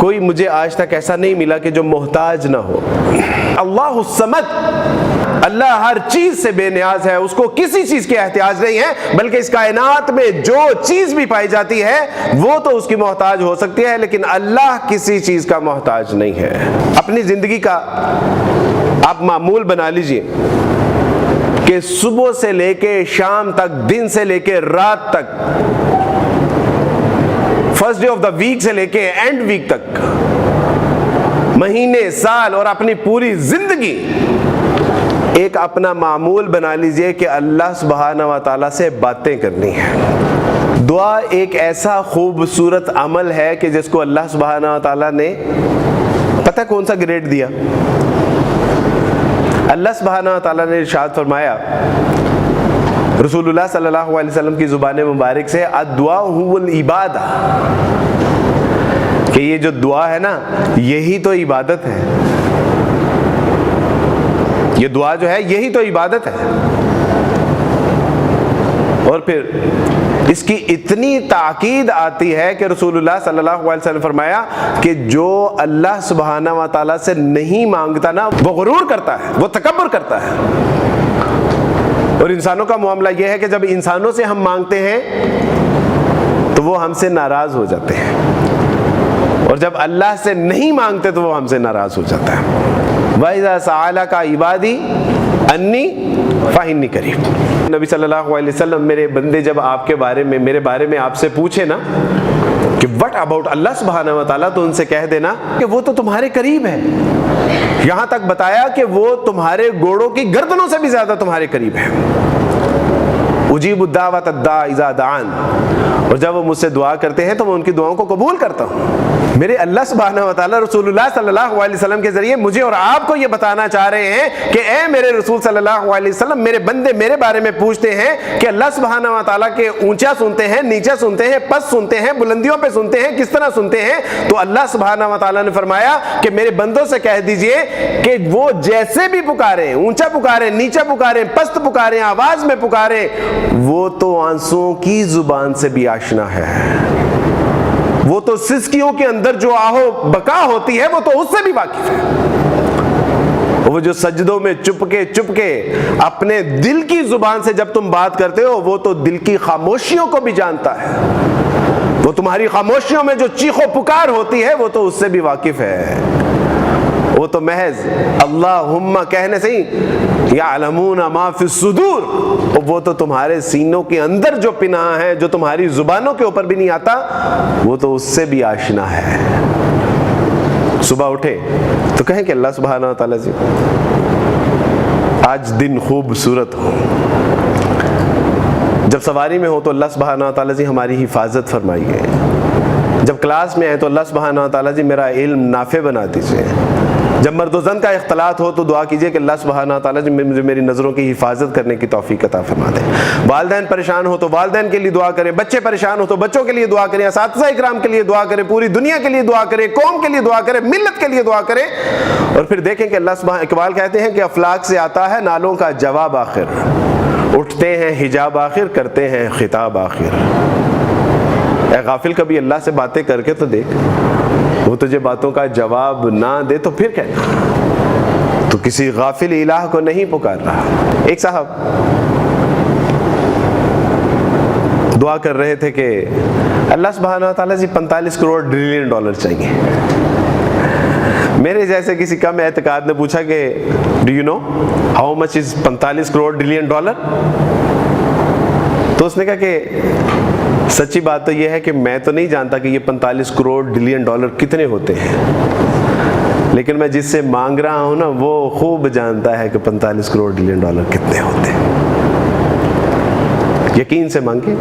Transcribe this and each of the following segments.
کوئی مجھے آج تک ایسا نہیں ملا کہ جو محتاج نہ ہو۔ اللہ الصمد، اللہ ہر چیز سے بے نیاز ہے، اس کو کسی چیز کی احتیاج نہیں ہے، بلکہ اس کائنات میں جو چیز بھی پائی جاتی ہے وہ تو اس کی محتاج ہو سکتی ہے، لیکن اللہ کسی چیز کا محتاج نہیں ہے۔ اپنی زندگی کا آپ معمول بنا لیجئے کہ صبح سے لے کے شام تک، دن سے لے کے رات تک، first day of the week سے لے کے اینڈ ویک تک، مہینے، سال اور اپنی پوری زندگی ایک اپنا معمول بنا لیجئے کہ اللہ سبحانہ و تعالیٰ سے باتیں کرنی ہیں۔ دعا ایک ایسا خوبصورت عمل ہے کہ جس کو اللہ سبحانہ و تعالیٰ نے پتہ کون سا گریڈ دیا؟ اللہ سبحانہ و تعالیٰ نے ارشاد فرمایا رسول اللہ صلی اللہ علیہ وسلم کی زبان مبارک سے، الدعاء هو العبادہ، کہ یہ جو دعا ہے نا یہی تو عبادت ہے، یہ دعا جو ہے یہی تو عبادت ہے۔ اور پھر اس کی اتنی تاکید آتی ہے کہ رسول اللہ صلی اللہ علیہ وسلم فرمایا کہ جو اللہ سبحانہ و تعالیٰ سے نہیں مانگتا نا وہ غرور کرتا ہے، وہ تکبر کرتا ہے۔ اور انسانوں کا معاملہ یہ ہے کہ جب انسانوں سے ہم مانگتے ہیں تو وہ ہم سے ناراض ہو جاتے ہیں، اور جب اللہ سے نہیں مانگتے تو وہ ہم سے ناراض ہو جاتا ہے۔ وَإِذَا سَأَلَكَ عِبَادِي أَنِّي فَإِنِّي قَرِيبٌ۔ نبی صلی اللہ علیہ وسلم، میرے بندے جب آپ کے بارے میں، میرے بارے میں آپ سے پوچھے نا کہ وٹ اباؤٹ اللہ سبحانہ و تعالیٰ، تو ان سے کہہ دینا کہ وہ تو تمہارے قریب ہے۔ یہاں تک بتایا کہ وہ تمہارے گوڑوں کی گردنوں سے بھی زیادہ تمہارے قریب ہے۔ اجیب الدعوۃ الداع اذا دعان، اور جب وہ مجھ سے دعا کرتے ہیں تو میں ان کی دعاؤں کو قبول کرتا ہوں۔ میرے اللہ سبحانہ و تعالیٰ رسول اللہ صلی اللہ علیہ وسلم کے ذریعے مجھے اور آپ کو یہ بتانا چاہ رہے ہیں کہ اے میرے رسول صلی اللہ علیہ وسلم، میرے بندے میرے بارے میں پوچھتے ہیں کہ اللہ سبحانہ و تعالیٰ کے اونچا سنتے ہیں، نیچا سنتے ہیں، پس سنتے ہیں، بلندیوں پہ سنتے ہیں، کس طرح سنتے ہیں؟ تو اللہ سبحانہ و تعالیٰ نے فرمایا کہ میرے بندوں سے کہہ دیجئے کہ وہ جیسے بھی پکاریں، اونچا پکاریں، نیچا پکاریں، پست پکاریں، آواز میں پکاریں، وہ تو آنسوؤں کی زبان سے بھی آشنا ہے، وہ تو سسکیوں کے اندر جو آہو بقا ہوتی ہے وہ تو اس سے بھی واقف ہے۔ وہ جو سجدوں میں چپ کے اپنے دل کی زبان سے جب تم بات کرتے ہو، وہ تو دل کی خاموشیوں کو بھی جانتا ہے، وہ تمہاری خاموشیوں میں جو چیخ و پکار ہوتی ہے وہ تو اس سے بھی واقف ہے۔ وہ تو محض اللہم کہنے سے ہی یعلمون ما فی الصدور، وہ تو تمہارے سینوں کے اندر جو پناہ ہے، جو تمہاری زبانوں کے اوپر بھی نہیں آتا، وہ تو اس سے بھی آشنا ہے۔ صبح اٹھے تو کہیں کہ اللہ سبحانہ و تعالیٰ جی آج دن خوبصورت ہو، جب سواری میں ہو تو اللہ سبحانہ و تعالیٰ جی ہماری حفاظت فرمائیے، جب کلاس میں آئے تو اللہ سبحانہ و تعالیٰ جی میرا علم نافع بنا دیجیے، جب مرد و زن کا اختلاط ہو تو دعا کیجئے کہ اللہ سبحانہ وتعالیٰ جی مجھے میری نظروں کی حفاظت کرنے کی توفیق عطا فرما دے۔ والدین پریشان ہو تو والدین کے لیے دعا کریں، بچے پریشان ہو تو بچوں کے لیے دعا کریں، اساتذہ اکرام کے لیے دعا کریں، پوری دنیا کے لیے دعا کریں، قوم کے لیے دعا کریں، ملت کے لیے دعا کریں۔ اور پھر دیکھیں کہ اللہ سبحانہ، اقبال کہتے ہیں کہ افلاک سے آتا ہے نالوں کا جواب آخر، اٹھتے ہیں حجاب آخر، کرتے ہیں خطاب آخر۔ اے غافل کبھی اللہ سے باتیں کر کے تو دیکھ، وہ تجھے باتوں کا جواب نہ دے تو پھر کہنا تو کسی غافل الہ کو نہیں پکار رہا۔ ایک صاحب دعا کر رہے تھے کہ اللہ سبحانہ وتعالیٰ جی 45 کروڑ ٹریلین ڈالر چاہیے۔ میرے جیسے کسی کم اعتقاد نے پوچھا کہ do you know how much is 45 crore trillion dollar? تو اس نے کہا کہ سچی بات تو یہ ہے کہ میں تو نہیں جانتا کہ یہ 45 کروڑ ٹریلین ڈالر کتنے ہوتے ہیں، لیکن میں جس سے مانگ رہا ہوں نا وہ خوب جانتا ہے کہ 45 کروڑ ٹریلین ڈالر کتنے ہوتے ہیں۔ یقین سے مانگیں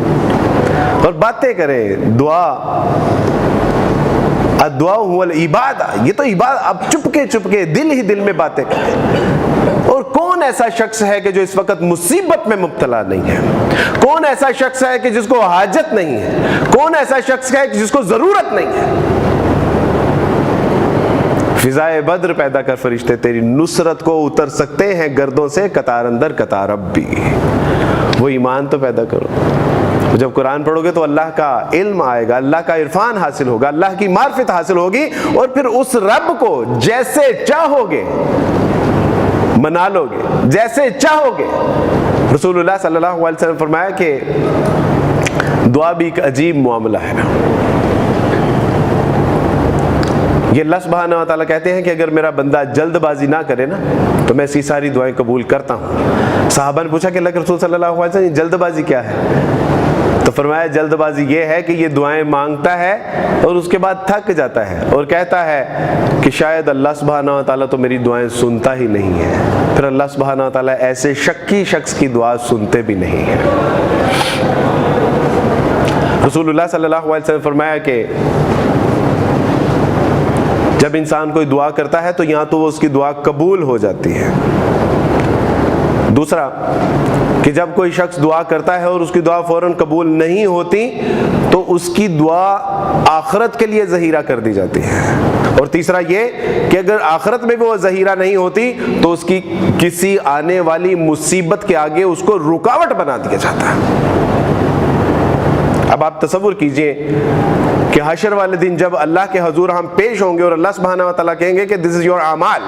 اور باتیں کریں، الدعاء هو العبادہ، یہ تو عبادت، اب چپ کے دل ہی دل میں باتیں کریں۔ اور کون ایسا شخص ہے کہ جو اس وقت مصیبت میں مبتلا نہیں ہے؟ کون ایسا شخص ہے کہ جس کو حاجت نہیں ہے؟ کون ایسا شخص ہے کہ جس کو ضرورت نہیں ہے؟ فضائے بدر پیدا کر فرشتے تیری نصرت کو اتر سکتے ہیں گردوں سے، قطار اندر قطار اب بھی۔ وہ ایمان تو پیدا کرو۔ جب قرآن پڑھو گے تو اللہ کا علم آئے گا، اللہ کا عرفان حاصل ہوگا، اللہ کی معرفت حاصل ہوگی، اور پھر اس رب کو جیسے چاہو گے منا لو گے، جیسے چاہو گے۔ رسول اللہ صلی اللہ علیہ وسلم فرمایا کہ دعا بھی ایک عجیب معاملہ ہے نا۔ یہ اللہ سبحانہ و تعالیٰ کہتے ہیں کہ اگر میرا بندہ جلد بازی نہ کرے نا تو میں ایسی ساری دعائیں قبول کرتا ہوں۔ صحابہ نے پوچھا کہ اللہ کے رسول صلی اللہ علیہ وسلم جلد بازی کیا ہے؟ تو فرمایا جلد بازی یہ ہے کہ یہ دعائیں مانگتا ہے اور اس کے بعد تھک جاتا ہے اور کہتا ہے کہ شاید اللہ سبحانہ و تعالیٰ تو میری دعائیں سنتا ہی نہیں ہے، پھر اللہ سبحانہ و تعالیٰ ایسے شکی شخص کی دعا سنتے بھی نہیں ہیں۔ رسول اللہ صلی اللہ علیہ وسلم فرمایا کہ جب انسان کوئی دعا کرتا ہے تو یہاں تو وہ اس کی دعا قبول ہو جاتی ہے، دوسرا کہ جب کوئی شخص دعا کرتا ہے اور اس کی دعا فوراً قبول نہیں ہوتی تو اس کی دعا آخرت کے لیے ذخیرہ کر دی جاتی ہے، اور تیسرا یہ کہ اگر آخرت میں وہ ذخیرہ نہیں ہوتی تو اس کی کسی آنے والی مصیبت کے آگے اس کو رکاوٹ بنا دیا جاتا ہے۔ اب آپ تصور کیجئے کہ حشر والے دن جب اللہ کے حضور ہم پیش ہوں گے اور اللہ سبحانہ و تعالیٰ کہیں گے کہ دس از یور اعمال،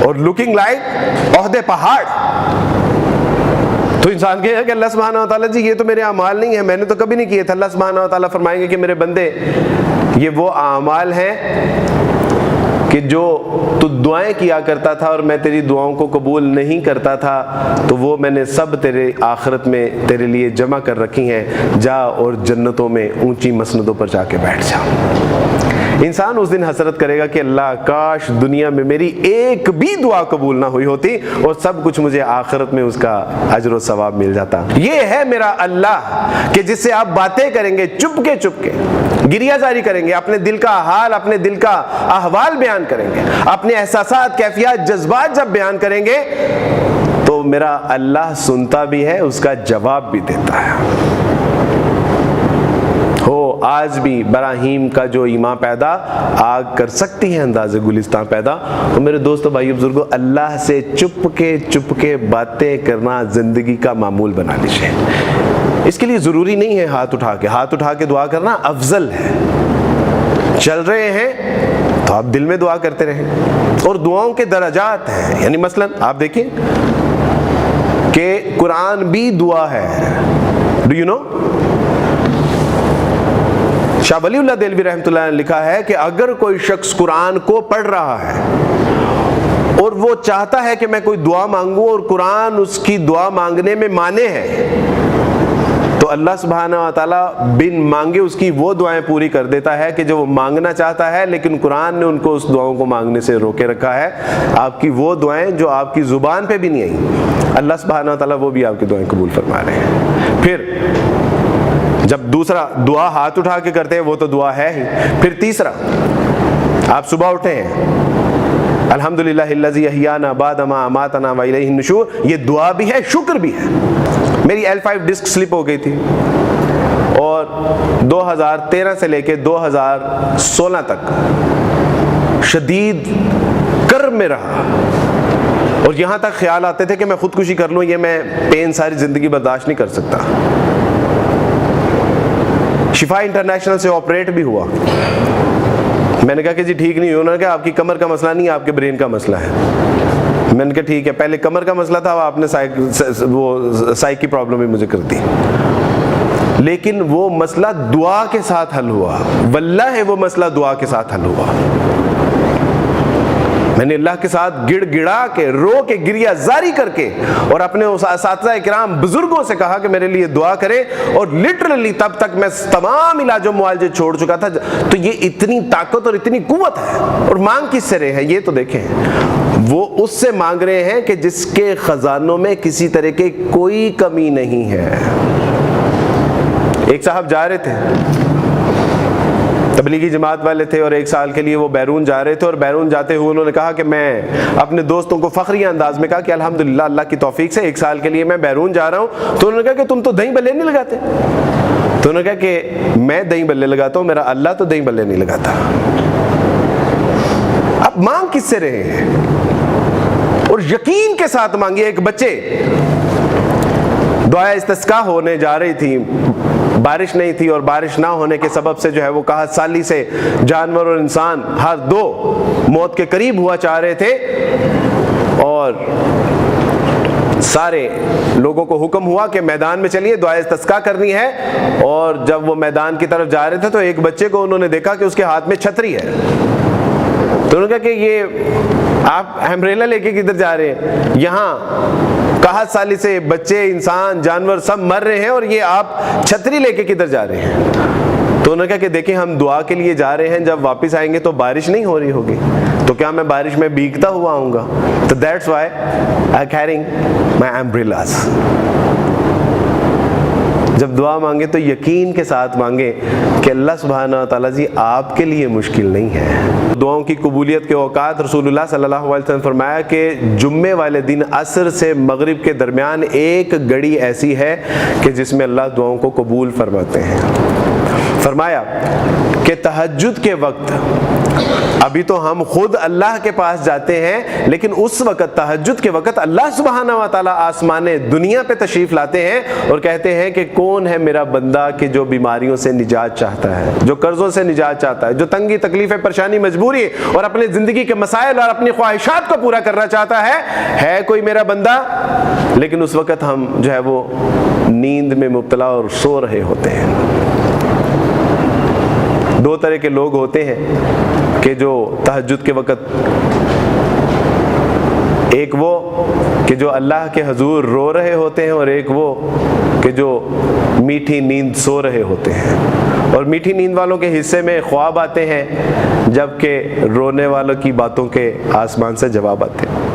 اور لوکنگ لائک عہدے پہاڑ، تو انسان کہے گا کہ اللہ سبحانہ و تعالیٰ جی یہ تو میرے اعمال نہیں ہیں، میں نے تو کبھی نہیں کیے تھے۔ اللہ سبحانہ و تعالیٰ فرمائیں گے کہ میرے بندے یہ وہ اعمال ہیں کہ جو تو دعائیں کیا کرتا تھا اور میں تیری دعاؤں کو قبول نہیں کرتا تھا، تو وہ میں نے سب تیرے آخرت میں تیرے لیے جمع کر رکھی ہیں، جا اور جنتوں میں اونچی مسندوں پر جا کے بیٹھ جا۔ انسان اس دن حسرت کرے گا کہ اللہ کاش دنیا میں میری ایک بھی دعا قبول نہ ہوئی ہوتی اور سب کچھ مجھے آخرت میں اس کا اجر و ثواب مل جاتا۔ یہ ہے میرا اللہ کہ جس سے آپ باتیں کریں گے چپ کے گریہ زاری کریں گے، اپنے دل کا حال، اپنے دل کا احوال بیان کریں گے، اپنے احساسات، کیفیات، جذبات جب بیان کریں گے تو میرا اللہ سنتا بھی ہے، اس کا جواب بھی دیتا ہے۔ آج بھی براہیم کا جو ایمان پیدا آگ کر سکتی ہے انداز گلستان پیدا۔ تو میرے دوستو بھائیو بزرگو، اللہ سے چپ کے باتیں کرنا زندگی کا معمول بنا لیجیے۔ اس کے لیے ضروری نہیں ہے ہاتھ اٹھا کے دعا کرنا افضل ہے۔ چل رہے ہیں تو آپ دل میں دعا کرتے رہیں، اور دعاؤں کے درجات ہیں، یعنی مثلا آپ دیکھیں کہ قرآن بھی دعا ہے۔ ڈو یو نو؟ شاہ ولی اللہ دہلوی رحمۃ اللہ نے لکھا ہے کہ اگر کوئی شخص قرآن کو پڑھ رہا ہے اور وہ چاہتا ہے کہ میں کوئی دعا مانگوں اور قرآن اس کی دعا مانگنے میں مانے ہے، تو اللہ سبحانہ و تعالیٰ بن مانگے اس کی وہ دعائیں پوری کر دیتا ہے کہ جو وہ مانگنا چاہتا ہے، لیکن قرآن نے ان کو اس دعاؤں کو مانگنے سے روکے رکھا ہے۔ آپ کی وہ دعائیں جو آپ کی زبان پہ بھی نہیں آئیں، اللہ سبحانہ و تعالیٰ وہ بھی آپ کی دعائیں قبول فرما رہے ہیں۔ پھر جب دوسرا دعا ہاتھ اٹھا کے کرتے ہیں وہ تو دعا ہے ہی، پھر تیسرا آپ صبح اٹھے ہیں الحمدللہ الذی احیانا بعد ما اماتنا والیہ النشور، یہ دعا بھی ہے، شکر بھی ہے۔ میری L5 ڈسک سلپ ہو گئی تھی اور 2013 سے لے کے 2016 تک شدید کرب میں رہا، اور یہاں تک خیال آتے تھے کہ میں خودکشی کر لوں، یہ میں پین ساری زندگی برداشت نہیں کر سکتا۔ شفا انٹرنیشنل سے آپریٹ بھی ہوا، میں نے کہا کہ جی ٹھیک نہیں ہونا، کہ آپ کی کمر کا مسئلہ نہیں، آپ کے برین کا مسئلہ ہے۔ میں نے کہا ٹھیک ہے، پہلے کمر کا مسئلہ تھا، آپ نے سائیک کی پرابلم بھی مجھے کر دی، لیکن وہ مسئلہ دعا کے ساتھ حل ہوا، واللہ وہ مسئلہ دعا کے ساتھ حل ہوا۔ میں نے اللہ کے ساتھ گڑ گڑا کے، رو کے، گریہ زاری کر کے، اور اپنے اساتذہ کرام بزرگوں سے کہا کہ میرے لیے دعا کرے، اور لٹرلی تب تک میں تمام علاج و معالجے چھوڑ چکا تھا۔ تو یہ اتنی طاقت اور اتنی قوت ہے، اور مانگ کس سے رہے ہیں یہ تو دیکھیں، وہ اس سے مانگ رہے ہیں کہ جس کے خزانوں میں کسی طرح کی کوئی کمی نہیں ہے۔ ایک صاحب جا رہے تھے، تبلیغی جماعت والے تھے، اور 1 سال کے لیے وہ بیرون جا رہے تھے، اور بیرون جاتے ہوئے انہوں نے کہا کہ میں اپنے دوستوں کو فخریہ انداز میں کہا کہ الحمدللہ اللہ کی توفیق سے 1 سال کے لیے میں بیرون جا رہا ہوں۔ تو انہوں نے کہا کہ تم تو دہی بلے نہیں لگاتے۔ تو انہوں نے کہا کہ میں دہی بلے لگاتا ہوں، میرا اللہ تو دہی بلے نہیں لگاتا۔ اب مانگ کس سے رہے ہیں؟ اور یقین کے ساتھ مانگیے۔ ایک بچے دعائے استسقا ہونے جا رہی تھی، بارش نہیں تھی، اور بارش نہ ہونے کے سبب سے جو ہے وہ قحط سالی سے جانور اور انسان ہر دو موت کے قریب ہوا چاہ رہے تھے، اور سارے لوگوں کو حکم ہوا کہ میدان میں چلیے، دعائے استسقا کرنی ہے۔ اور جب وہ میدان کی طرف جا رہے تھے تو ایک بچے کو انہوں نے دیکھا کہ اس کے ہاتھ میں چھتری ہے، تو انہوں نے کہا کہ یہ آپ امبریلا لے کے کدھر جا رہے ہیں؟ یہاں قحط سالی سے بچے، انسان، جانور سب مر رہے ہیں، اور یہ آپ چھتری لے کے کدھر جا رہے ہیں؟ تو انہوں نے کہا کہ دیکھیں ہم دعا کے لیے جا رہے ہیں، جب واپس آئیں گے تو بارش نہیں ہو رہی ہوگی، تو کیا میں بارش میں بھیگتا ہوا آؤں گا؟ تو that's why I carrying my umbrellas. جب دعا مانگے تو یقین کے ساتھ مانگے کہ اللہ سبحانہ و تعالیٰ جی آپ کے لیے مشکل نہیں ہے۔ دعاؤں کی قبولیت کے اوقات رسول اللہ صلی اللہ علیہ وسلم فرمایا کہ جمعے والے دن عصر سے مغرب کے درمیان ایک گھڑی ایسی ہے کہ جس میں اللہ دعاؤں کو قبول فرماتے ہیں۔ فرمایا کہ تہجد کے وقت ابھی تو ہم خود اللہ کے پاس جاتے ہیں، لیکن اس وقت تہجد کے وقت اللہ سبحانہ و تعالیٰ آسمان دنیا پہ تشریف لاتے ہیں اور کہتے ہیں کہ کون ہے میرا بندہ کہ جو بیماریوں سے نجات چاہتا ہے، جو قرضوں سے نجات چاہتا ہے، جو تنگی تکلیف پریشانی مجبوری اور اپنے زندگی کے مسائل اور اپنی خواہشات کو پورا کرنا چاہتا ہے کوئی میرا بندہ؟ لیکن اس وقت ہم جو ہے وہ نیند میں مبتلا اور سو رہے ہوتے ہیں۔ دو طرح کے لوگ ہوتے ہیں کہ جو تہجد کے وقت، ایک وہ کہ جو اللہ کے حضور رو رہے ہوتے ہیں، اور ایک وہ کہ جو میٹھی نیند سو رہے ہوتے ہیں۔ اور میٹھی نیند والوں کے حصے میں خواب آتے ہیں، جبکہ رونے والوں کی باتوں کے آسمان سے جواب آتے ہیں۔